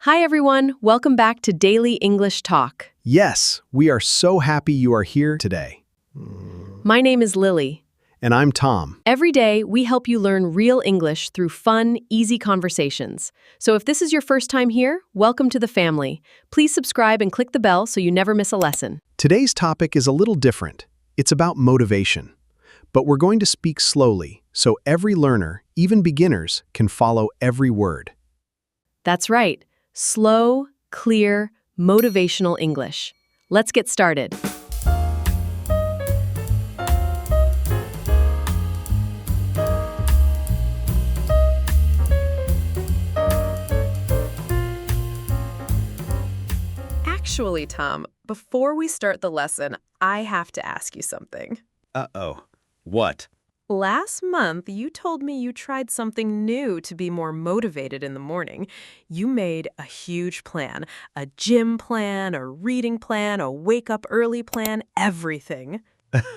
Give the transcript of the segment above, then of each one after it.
Hi everyone, welcome back to Daily English Talk. Yes, we are so happy you are here today. My name is Lily. And I'm Tom. Every day, we help you learn real English through fun, easy conversations. So if this is your first time here, welcome to the family. Please subscribe and click the bell so you never miss a lesson. Today's topic is a little different. It's about motivation. But we're going to speak slowly, so every learner, even beginners, can follow every word. That's right. Slow, clear, motivational English. Let's get started. Actually, Tom, before we start the lesson, I have to ask you something. Uh-oh. What? Last month, you told me you tried something new to be more motivated in the morning. You made a huge plan, a gym plan, a reading plan, a wake-up-early plan, everything.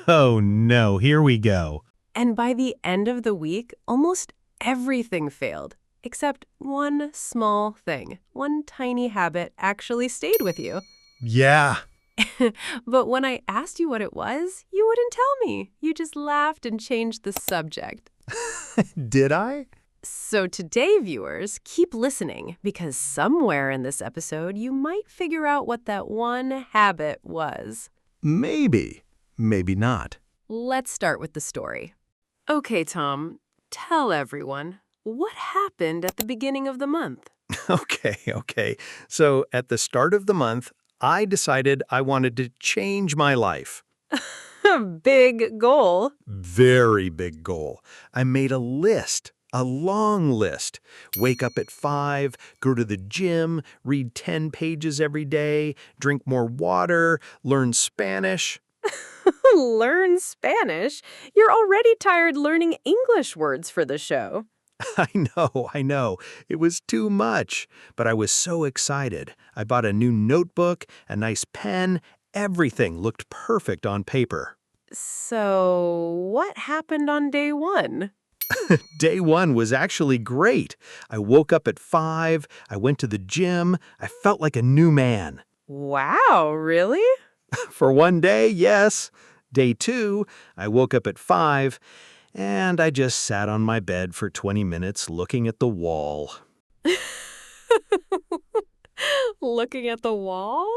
Oh, no. Here we go. And by the end of the week, almost everything failed, except one small thing. One tiny habit actually stayed with you. Yeah. But when I asked you what it was, you wouldn't tell me. You just laughed and changed the subject. Did I? So today, viewers, keep listening, because somewhere in this episode, you might figure out what that one habit was. Maybe. Maybe not. Let's start with the story. Okay, Tom, tell everyone, what happened at the beginning of the month? Okay. So at the start of the month, I decided I wanted to change my life. Big goal. Very big goal. I made a list, a long list. Wake up at 5, go to the gym, read 10 pages every day, drink more water, learn Spanish. Learn Spanish? You're already tired learning English words for the show. I know. It was too much. But I was so excited. I bought a new notebook, a nice pen. Everything looked perfect on paper. So, what happened on day one? Day one was actually great. I woke up at 5. I went to the gym. I felt like a new man. Wow, really? For one day, yes. Day 2, I woke up at 5, and I just sat on my bed for 20 minutes looking at the wall. Looking at the wall?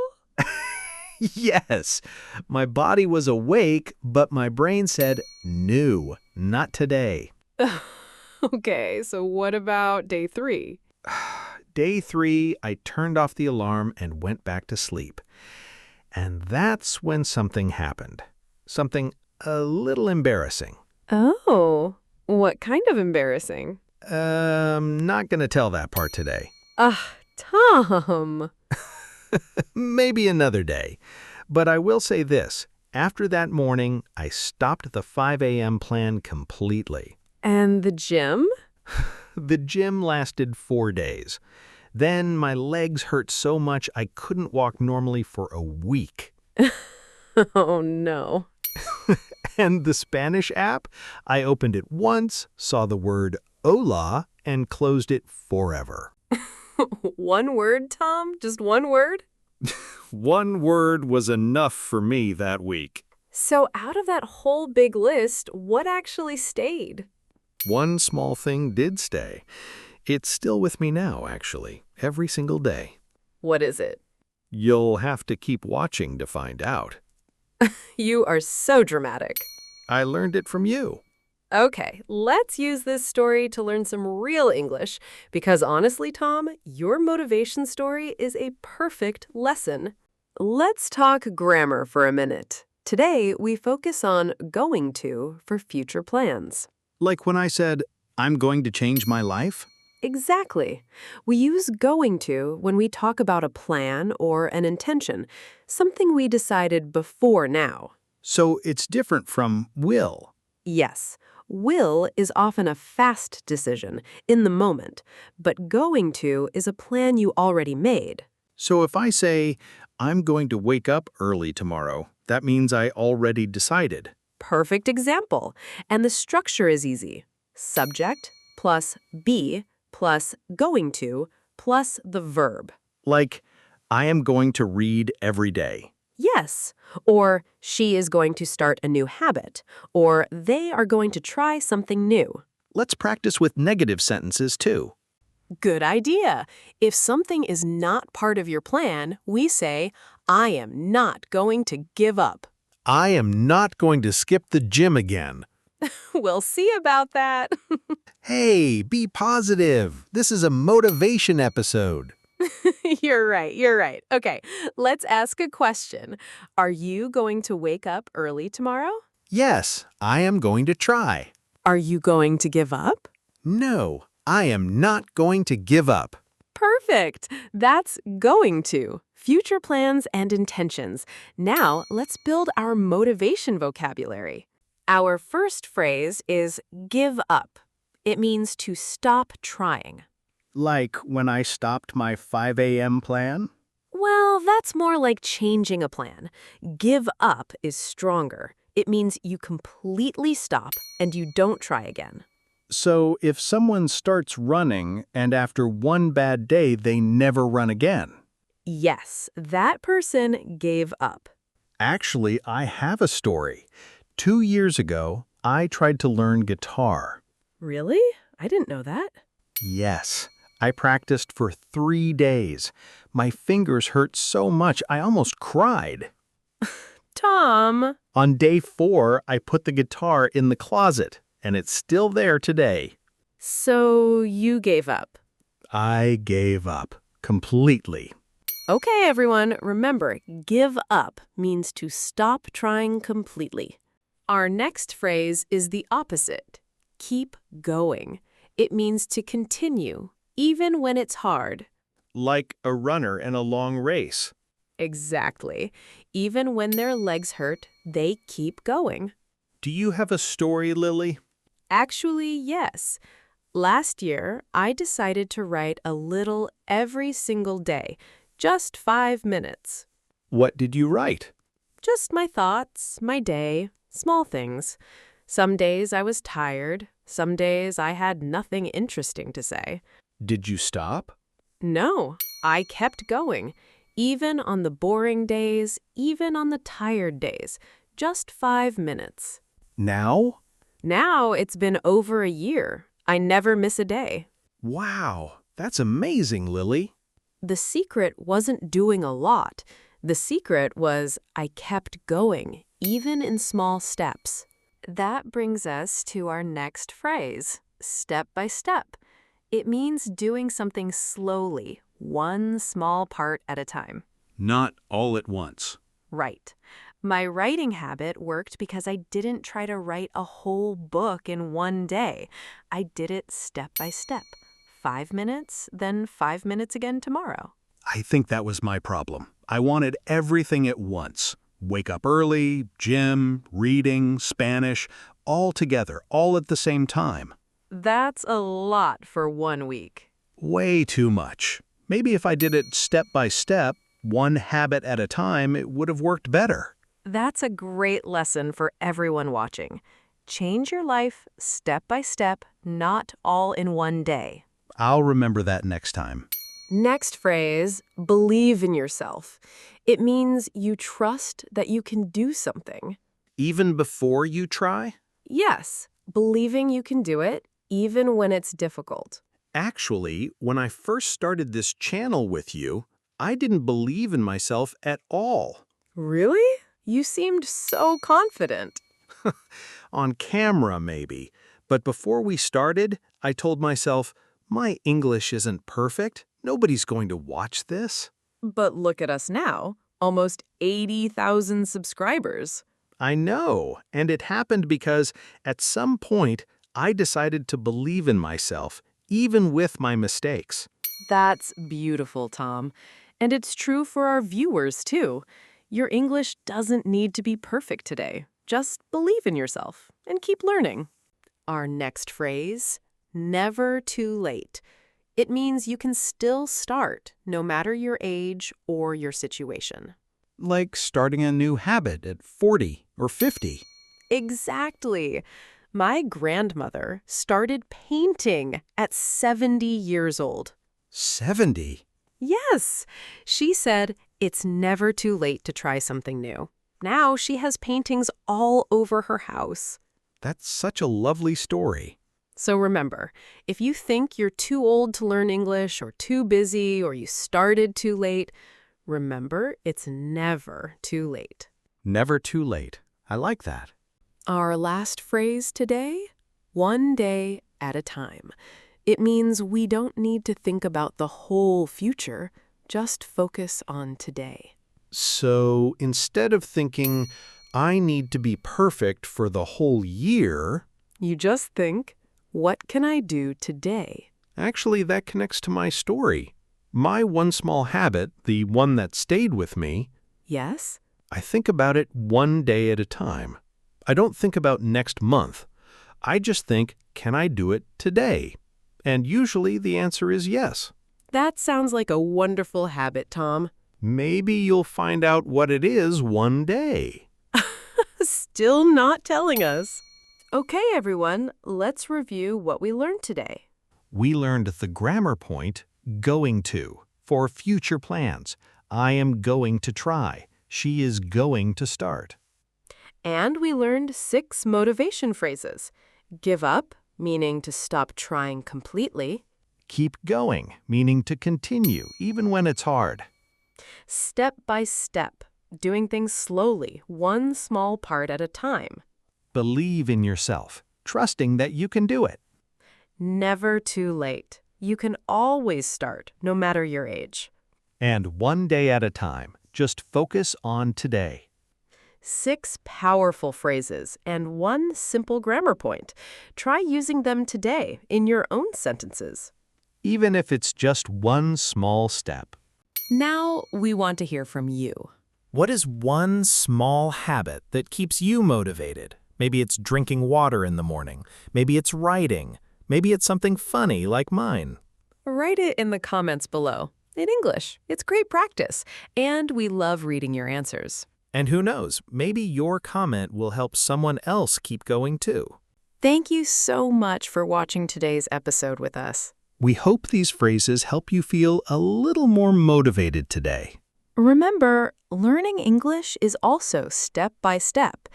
Yes, my body was awake, but my brain said, no, not today. Okay, so what about day 3? Day 3, I turned off the alarm and went back to sleep. And that's when something happened. Something a little embarrassing. Oh, what kind of embarrassing? Not gonna tell that part today. Tom. Maybe another day. But I will say this. After that morning, I stopped the 5 a.m. plan completely. And the gym? The gym lasted 4 days. Then my legs hurt so much I couldn't walk normally for a week. Oh, no. And the Spanish app, I opened it once, saw the word hola, and closed it forever. One word, Tom? Just one word? One word was enough for me that week. So out of that whole big list, what actually stayed? One small thing did stay. It's still with me now, actually, every single day. What is it? You'll have to keep watching to find out. You are so dramatic. I learned it from you. Okay, let's use this story to learn some real English, because honestly, Tom, your motivation story is a perfect lesson. Let's talk grammar for a minute. Today, we focus on going to for future plans. Like when I said, I'm going to change my life? Exactly. We use going to when we talk about a plan or an intention, something we decided before now. So it's different from will. Yes. Will is often a fast decision, in the moment, but going to is a plan you already made. So if I say, I'm going to wake up early tomorrow, that means I already decided. Perfect example. And the structure is easy. Subject plus be plus going to plus the verb. Like, I am going to read every day. Yes. Or she is going to start a new habit. Or they are going to try something new. Let's practice with negative sentences too. Good idea. If something is not part of your plan, we say, I am not going to give up. I am not going to skip the gym again. We'll see about that. Hey, be positive. This is a motivation episode. You're right. You're right. Okay, let's ask a question. Are you going to wake up early tomorrow? Yes, I am going to try. Are you going to give up? No, I am not going to give up. Perfect. That's going to. Future plans and intentions. Now, let's build our motivation vocabulary. Our first phrase is give up. It means to stop trying. Like when I stopped my 5 a.m. plan? Well, that's more like changing a plan. Give up is stronger. It means you completely stop and you don't try again. So if someone starts running and after one bad day they never run again? Yes, that person gave up. Actually, I have a story. 2 years ago, I tried to learn guitar. Really? I didn't know that. Yes, I practiced for 3 days. My fingers hurt so much I almost cried. Tom. On day 4, I put the guitar in the closet, and it's still there today. So you gave up. I gave up completely. Okay, everyone, remember, give up means to stop trying completely. Our next phrase is the opposite. Keep going. It means to continue, even when it's hard. Like a runner in a long race. Exactly. Even when their legs hurt, they keep going. Do you have a story, Lily? Actually, yes. Last year, I decided to write a little every single day, just 5 minutes. What did you write? Just my thoughts, my day, small things. Some days I was tired. Some days I had nothing interesting to say. Did you stop? No, I kept going. Even on the boring days, even on the tired days. Just 5 minutes. Now? Now it's been over a year. I never miss a day. Wow, that's amazing, Lily. The secret wasn't doing a lot. The secret was I kept going, even in small steps. That brings us to our next phrase, step by step. It means doing something slowly, one small part at a time. Not all at once. Right. My writing habit worked because I didn't try to write a whole book in one day. I did it step by step. 5 minutes, then 5 minutes again tomorrow. I think that was my problem. I wanted everything at once. Wake up early, gym, reading, Spanish, all together, all at the same time. That's a lot for 1 week. Way too much. Maybe if I did it step by step, one habit at a time, it would have worked better. That's a great lesson for everyone watching. Change your life step by step, not all in one day. I'll remember that next time. Next phrase, believe in yourself. It means you trust that you can do something. Even before you try? Yes, believing you can do it, even when it's difficult. Actually, when I first started this channel with you, I didn't believe in myself at all. Really? You seemed so confident. On camera, maybe. But before we started, I told myself, my English isn't perfect. Nobody's going to watch this. But look at us now, almost 80,000 subscribers. I know, and it happened because at some point, I decided to believe in myself, even with my mistakes. That's beautiful, Tom. And it's true for our viewers, too. Your English doesn't need to be perfect today. Just believe in yourself and keep learning. Our next phrase, never too late. It means you can still start, no matter your age or your situation. Like starting a new habit at 40 or 50. Exactly. My grandmother started painting at 70 years old. 70? Yes. She said it's never too late to try something new. Now she has paintings all over her house. That's such a lovely story. So remember, if you think you're too old to learn English or too busy or you started too late, remember it's never too late. Never too late. I like that. Our last phrase today, one day at a time. It means we don't need to think about the whole future, just focus on today. So instead of thinking, I need to be perfect for the whole year, You just think, what can I do today? actually that connects to my story. My one small habit, the one that stayed with me, Yes? I think about it one day at a time. I don't think about next month. I just think, can I do it today? And usually the answer is yes. That sounds like a wonderful habit, Tom. Maybe you'll find out what it is one day. Still not telling us. Okay, everyone, let's review what we learned today. We learned the grammar point, going to, for future plans. I am going to try. She is going to start. And we learned 6 motivation phrases. Give up, meaning to stop trying completely. Keep going, meaning to continue, even when it's hard. Step by step, doing things slowly, one small part at a time. Believe in yourself, trusting that you can do it. Never too late. You can always start, no matter your age. And one day at a time, just focus on today. 6 powerful phrases and 1 simple grammar point. Try using them today in your own sentences. Even if it's just one small step. Now we want to hear from you. What is one small habit that keeps you motivated? Maybe it's drinking water in the morning. Maybe it's writing. Maybe it's something funny like mine. Write it in the comments below. In English. It's great practice. And we love reading your answers. And who knows, maybe your comment will help someone else keep going too. Thank you so much for watching today's episode with us. We hope these phrases help you feel a little more motivated today. Remember, learning English is also step by step.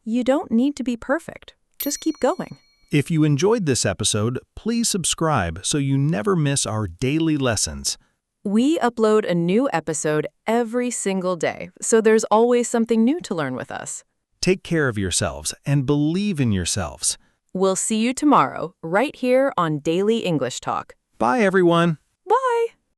You don't need to be perfect. Just keep going. If you enjoyed this episode, please subscribe so you never miss our daily lessons. We upload a new episode every single day, so there's always something new to learn with us. Take care of yourselves and believe in yourselves. We'll see you tomorrow, right here on Daily English Talk. Bye, everyone. Bye!